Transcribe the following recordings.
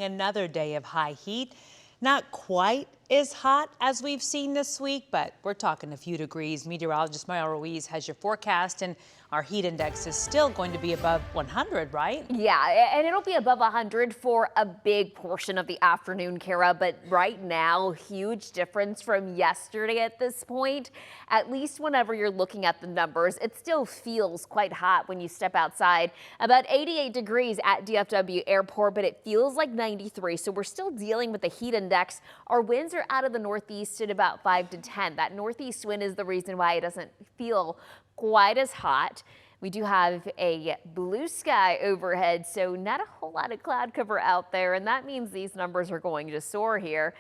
Another day of high heat. Not quite as hot as we've seen this week, but we're talking a few degrees. Meteorologist Maya Ruiz has your forecast, and our heat index is still going to be above 100, right? Yeah, and it'll be above 100 for a big portion of the afternoon, Kara. But right now, huge difference from yesterday at this point. At least whenever you're looking at the numbers, it still feels quite hot when you step outside. About 88 degrees at DFW Airport, but it feels like 93. So we're still dealing with the heat index. Our winds are out of the northeast at about 5 to 10. That northeast wind is the reason why it doesn't feel quite as hot. We do have a blue sky overhead, so not a whole lot of cloud cover out there, and that means these numbers are going to soar here.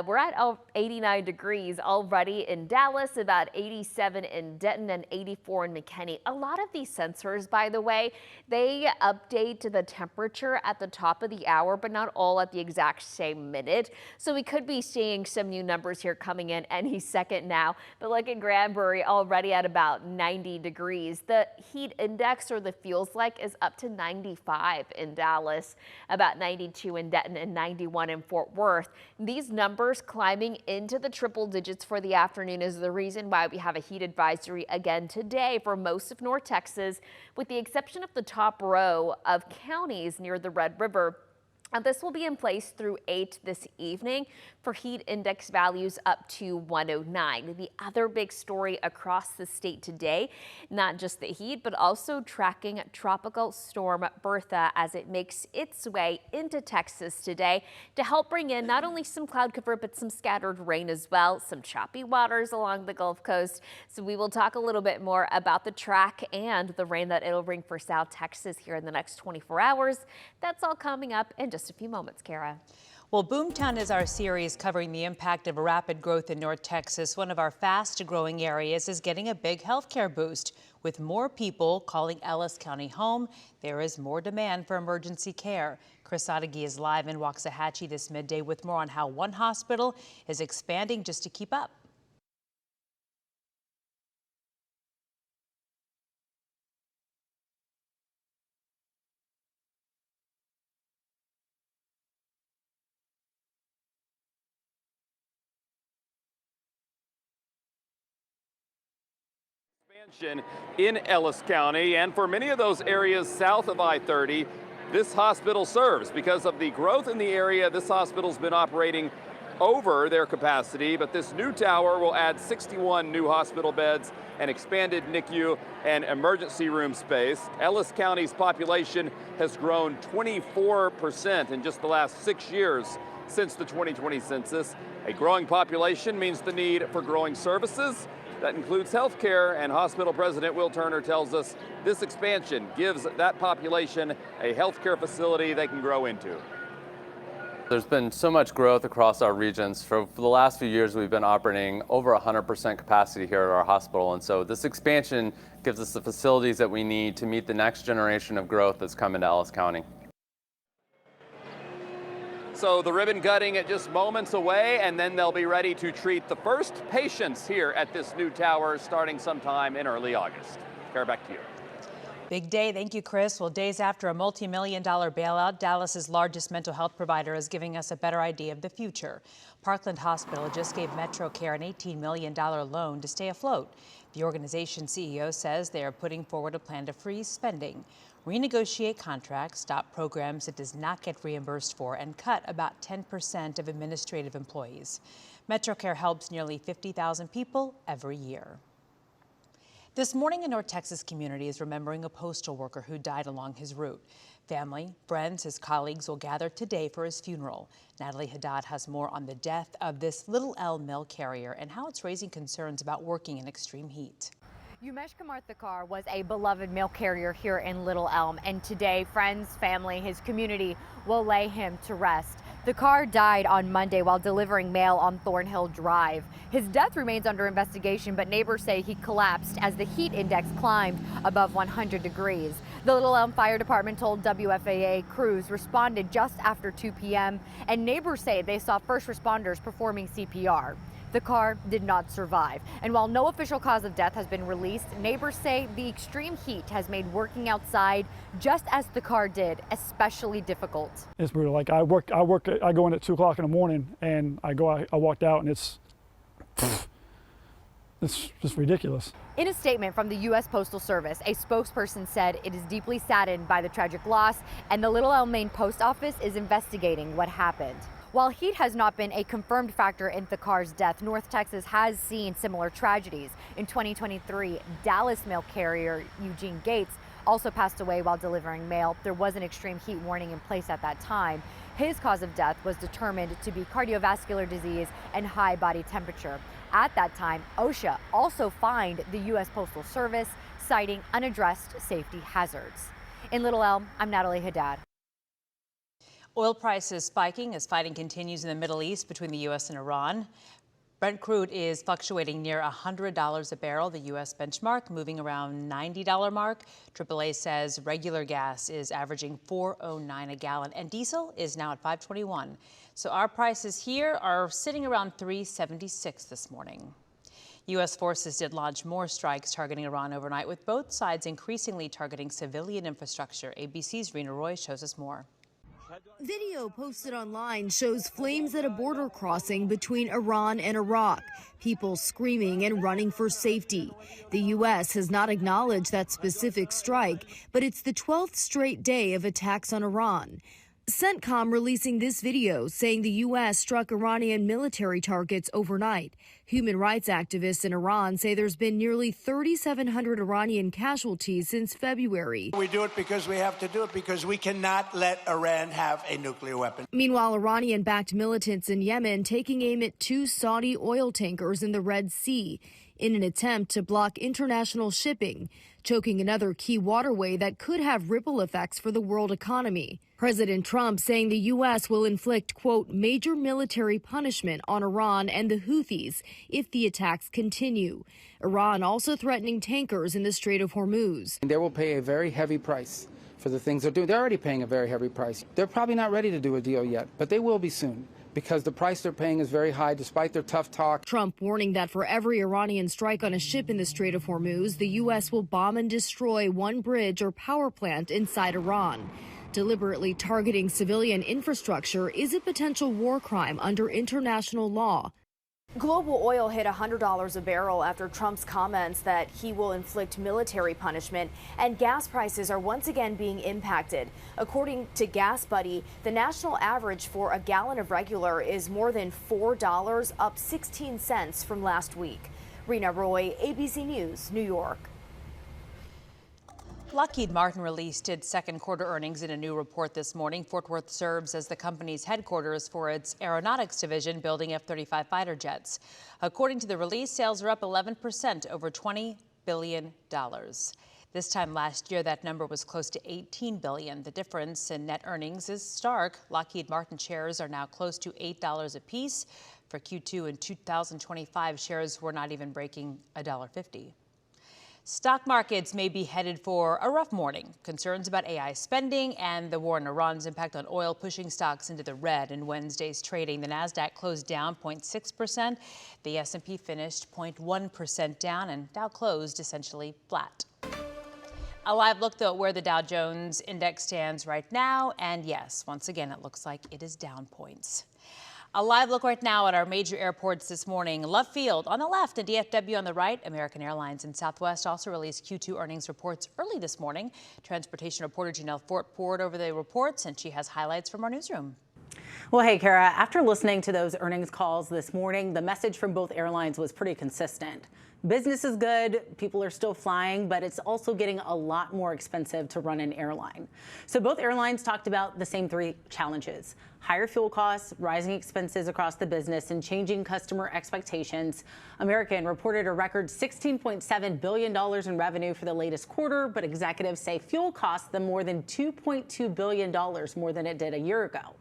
We're at 89 degrees already in Dallas, about 87 in Denton, and 84 in McKinney. A lot of these sensors, by the way, they update to the temperature at the top of the hour, but not all at the exact same minute. So we could be seeing some new numbers here coming in any second now. But look at Granbury already at about 90 degrees. The heat index, or the feels like, is up to 95 in Dallas, about 92 in Denton, and 91 in Fort Worth. These numbers climbing into the triple digits for the afternoon is the reason why we have a heat advisory again today for most of North Texas, with the exception of the top row of counties near the Red River. Now, this will be in place through 8 this evening for heat index values up to 109. The other big story across the state today, not just the heat, but also tracking Tropical Storm Bertha as it makes its way into Texas today to help bring in not only some cloud cover, but some scattered rain as well, some choppy waters along the Gulf Coast. So we will talk a little bit more about the track and the rain that it'll bring for South Texas here in the next 24 hours. That's all coming up in just a few moments, Kara. Well, Boomtown is our series covering the impact of rapid growth in North Texas. One of our fast growing areas is getting a big healthcare boost. With more people calling Ellis County home, there is more demand for emergency care. Chris Sadeghi is live in Waxahachie this midday with more on how one hospital is expanding just to keep up. Expansion in Ellis County, and for many of those areas south of I-30, this hospital serves. Because of the growth in the area, this hospital's been operating over their capacity, but this new tower will add 61 new hospital beds and expanded NICU and emergency room space. Ellis County's population has grown 24% in just the last 6 years since the 2020 census. A growing population means the need for growing services. That includes health care, and hospital president Will Turner tells us this expansion gives that population a health care facility they can grow into. There's been so much growth across our regions. For the last few years, we've been operating over 100% capacity here at our hospital. And so this expansion gives us the facilities that we need to meet the next generation of growth that's coming to Ellis County. So the ribbon cutting at just moments away, and then they'll be ready to treat the first patients here at this new tower starting sometime in early August. Kara, back to you. Big day. Thank you, Chris. Well, days after a multi-million-dollar bailout, Dallas's largest mental health provider is giving us a better idea of the future. Parkland Hospital just gave Metrocare an $18 million loan to stay afloat. The organization's CEO says they are putting forward a plan to freeze spending, renegotiate contracts, stop programs it does not get reimbursed for, and cut about 10% of administrative employees. Metrocare helps nearly 50,000 people every year. This morning, a North Texas community is remembering a postal worker who died along his route. Family, friends, his colleagues will gather today for his funeral. Natalie Haddad has more on the death of this Little L mail carrier and how it's raising concerns about working in extreme heat. Umesh Kamarthakar was a beloved mail carrier here in Little Elm, and today friends, family, his community will lay him to rest. The car died on Monday while delivering mail on Thornhill Drive. His death remains under investigation, but neighbors say he collapsed as the heat index climbed above 100 degrees. The Little Elm Fire Department told WFAA crews responded just after 2 p.m. and neighbors say they saw first responders performing CPR. The car did not survive. And while no official cause of death has been released, neighbors say the extreme heat has made working outside, just as the car did, especially difficult. It's brutal. Like I go in at 2 o'clock in the morning and I walked out and it's just ridiculous. In a statement from the U.S. Postal Service, a spokesperson said it is deeply saddened by the tragic loss and the Little Elm, Maine post office is investigating what happened. While heat has not been a confirmed factor in the car's death, North Texas has seen similar tragedies. In 2023, Dallas mail carrier Eugene Gates also passed away while delivering mail. There was an extreme heat warning in place at that time. His cause of death was determined to be cardiovascular disease and high body temperature. At that time, OSHA also fined the U.S. Postal Service, citing unaddressed safety hazards. In Little Elm, I'm Natalie Haddad. Oil prices spiking as fighting continues in the Middle East between the U.S. and Iran. Brent crude is fluctuating near $100 a barrel, the U.S. benchmark moving around $90 mark. AAA says regular gas is averaging $4.09 a gallon, and diesel is now at $5.21. So our prices here are sitting around $3.76 this morning. U.S. forces did launch more strikes targeting Iran overnight, with both sides increasingly targeting civilian infrastructure. ABC's Rena Roy shows us more. Video posted online shows flames at a border crossing between Iran and Iraq, people screaming and running for safety. The U.S. has not acknowledged that specific strike, but it's the 12th straight day of attacks on Iran. CENTCOM releasing this video saying the U.S. struck Iranian military targets overnight. Human rights activists in Iran say there's been nearly 3,700 Iranian casualties since February. We do it because we have to do it, because we cannot let Iran have a nuclear weapon. Meanwhile, Iranian-backed militants in Yemen taking aim at 2 Saudi oil tankers in the Red Sea in an attempt to block international shipping, choking another key waterway that could have ripple effects for the world economy. President Trump saying the U.S. will inflict, quote, major military punishment on Iran and the Houthis if the attacks continue. Iran also threatening tankers in the Strait of Hormuz. They will pay a very heavy price for the things they're doing. They're already paying a very heavy price. They're probably not ready to do a deal yet, but they will be soon, because the price they're paying is very high despite their tough talk. Trump warning that for every Iranian strike on a ship in the Strait of Hormuz, the U.S. will bomb and destroy one bridge or power plant inside Iran. Deliberately targeting civilian infrastructure is a potential war crime under international law. Global oil hit $100 a barrel after Trump's comments that he will inflict military punishment, and gas prices are once again being impacted. According to Gas Buddy, the national average for a gallon of regular is more than $4, up 16 cents from last week. Rena Roy, ABC News, New York. Lockheed Martin released its second quarter earnings in a new report this morning. Fort Worth serves as the company's headquarters for its aeronautics division, building F-35 fighter jets. According to the release, sales are up 11%, over $20 billion. This time last year, that number was close to $18 billion. The difference in net earnings is stark. Lockheed Martin shares are now close to $8 apiece. For Q2 in 2025, shares were not even breaking $1.50. Stock markets may be headed for a rough morning. Concerns about AI spending and the war in Iran's impact on oil pushing stocks into the red in Wednesday's trading. The Nasdaq closed down 0.6%. The S&P finished 0.1% down, and Dow closed essentially flat. A live look, though, at where the Dow Jones Index stands right now. And yes, once again, it looks like it is down points. A live look right now at our major airports this morning. Love Field on the left and DFW on the right. American Airlines and Southwest also released Q2 earnings reports early this morning. Transportation reporter Janelle Fort poured over the reports, and she has highlights from our newsroom. Well, hey, Kara, after listening to those earnings calls this morning, the message from both airlines was pretty consistent. Business is good, people are still flying, but it's also getting a lot more expensive to run an airline. So both airlines talked about the same 3 challenges: higher fuel costs, rising expenses across the business, and changing customer expectations. American reported a record $16.7 billion in revenue for the latest quarter, but executives say fuel cost them more than $2.2 billion more than it did a year ago.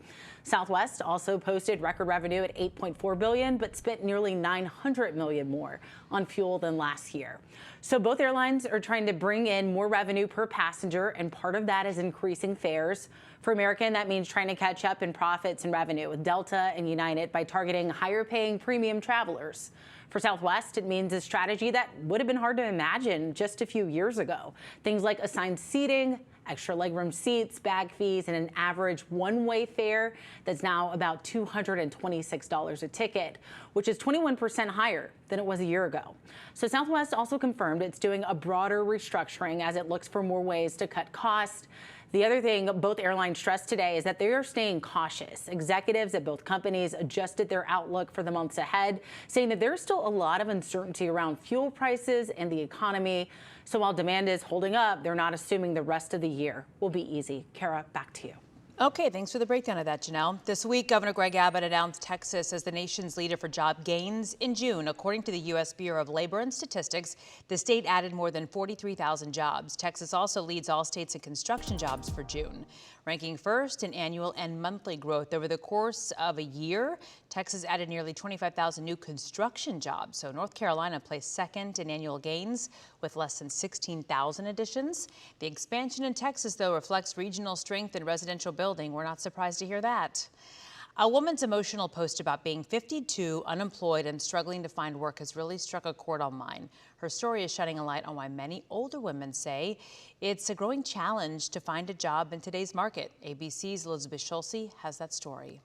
Southwest also posted record revenue at $8.4 billion, but spent nearly $900 million more on fuel than last year. So both airlines are trying to bring in more revenue per passenger, and part of that is increasing fares. For American, that means trying to catch up in profits and revenue with Delta and United by targeting higher paying premium travelers. For Southwest, it means a strategy that would have been hard to imagine just a few years ago. Things like assigned seating, extra legroom seats, bag fees, and an average one-way fare that's now about $226 a ticket, which is 21% higher than it was a year ago. So Southwest also confirmed it's doing a broader restructuring as it looks for more ways to cut costs. The other thing both airlines stressed today is that they are staying cautious. Executives at both companies adjusted their outlook for the months ahead, saying that there's still a lot of uncertainty around fuel prices and the economy. So while demand is holding up, they're not assuming the rest of the year will be easy. Kara, back to you. Okay, thanks for the breakdown of that, Janelle. This week, Governor Greg Abbott announced Texas as the nation's leader for job gains in June. According to the U.S. Bureau of Labor and Statistics, the state added more than 43,000 jobs. Texas also leads all states in construction jobs for June. Ranking first in annual and monthly growth over the course of a year, Texas added nearly 25,000 new construction jobs. So North Carolina placed second in annual gains with less than 16,000 additions. The expansion in Texas, though, reflects regional strength in residential building. We're not surprised to hear that. A woman's emotional post about being 52, unemployed, and struggling to find work has really struck a chord online. Her story is shedding a light on why many older women say it's a growing challenge to find a job in today's market. ABC's Elizabeth Schulze has that story.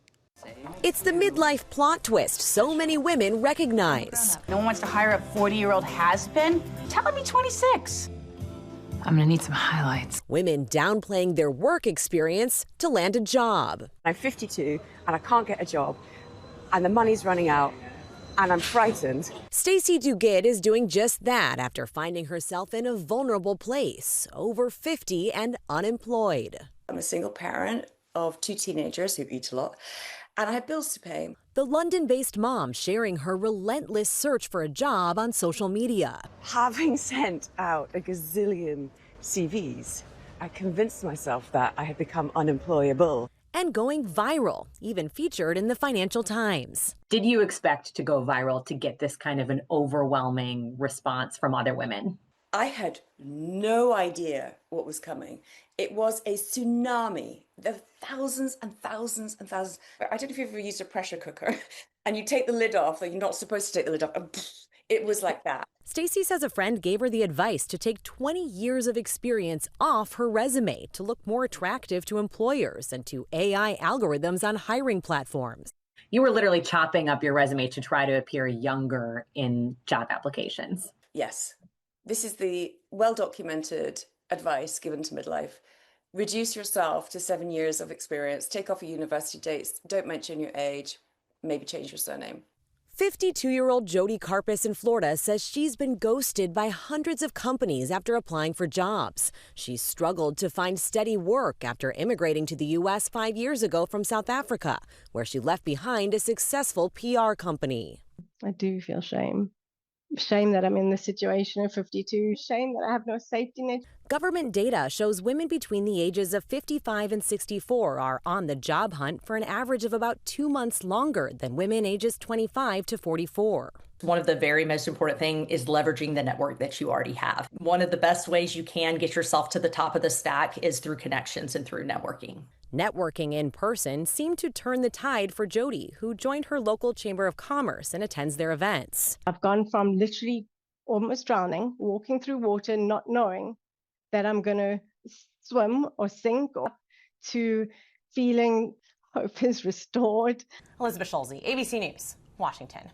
It's the midlife plot twist so many women recognize. No one wants to hire a 40-year-old has-been telling me 26. I'm gonna need some highlights. Women downplaying their work experience to land a job. I'm 52 and I can't get a job and the money's running out and I'm frightened. Stacey Duguid is doing just that after finding herself in a vulnerable place, over 50 and unemployed. I'm a single parent of 2 teenagers who eat a lot, and I have bills to pay. The London-based mom sharing her relentless search for a job on social media. Having sent out a gazillion CVs, I convinced myself that I had become unemployable. And going viral, even featured in the Financial Times. Did you expect to go viral to get this kind of an overwhelming response from other women? I had no idea what was coming. It was a tsunami. There were thousands and thousands and thousands. I don't know if you've ever used a pressure cooker and you take the lid off, or you're not supposed to take the lid off, and it was like that. Stacey says a friend gave her the advice to take 20 years of experience off her resume to look more attractive to employers and to AI algorithms on hiring platforms. You were literally chopping up your resume to try to appear younger in job applications. Yes. This is the well-documented advice given to midlife. Reduce yourself to 7 years of experience, take off your university dates, don't mention your age, maybe change your surname. 52-year-old Jody Karpus in Florida says she's been ghosted by hundreds of companies after applying for jobs. She's struggled to find steady work after immigrating to the U.S. 5 years ago from South Africa, where she left behind a successful PR company. I do feel shame. Shame that I'm in this situation at 52. Shame that I have no safety net. Government data shows women between the ages of 55 and 64 are on the job hunt for an average of about 2 months longer than women ages 25 to 44. One of the very most important thing is leveraging the network that you already have. One of the best ways you can get yourself to the top of the stack is through connections and through networking. Networking in person seemed to turn the tide for Jody, who joined her local Chamber of Commerce and attends their events. I've gone from literally almost drowning, walking through water, not knowing that I'm going to swim or sink, to feeling hope is restored. Elizabeth Schulze, ABC News, Washington.